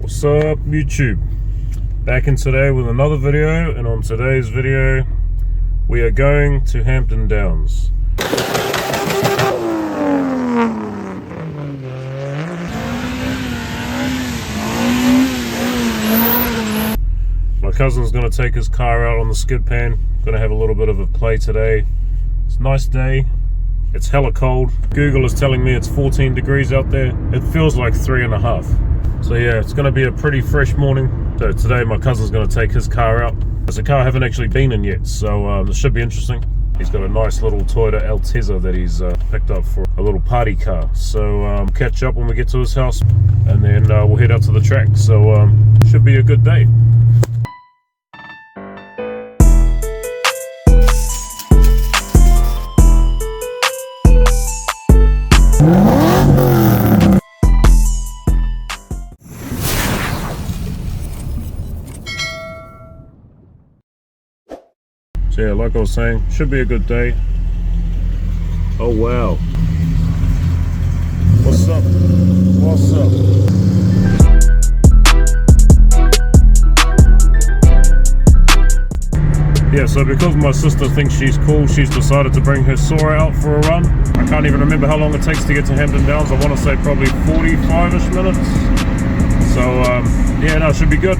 What's up YouTube? Back in today with another video, and on today's video we are going to Hampton Downs. My cousin's going to take his car out on the Skidpan. Going to have a little bit of a play today. It's a nice day. It's hella cold. Google is telling me it's 14 degrees out there. It feels like 3.5. So yeah, it's going to be a pretty fresh morning. So today my cousin's going to take his car out. It's a car I haven't actually been in yet, so this should be interesting. He's got a nice little Toyota Altezza that he's picked up for a little party car. So catch up when we get to his house, and then we'll head out to the track. So should be a good day. So yeah, like I was saying, should be a good day. Oh wow. What's up? What's up? Yeah, so because my sister thinks she's cool, she's decided to bring her Sora out for a run. I can't even remember how long it takes to get to Hampton Downs. I want to say probably 45-ish minutes. So yeah, no, it should be good.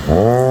Oh.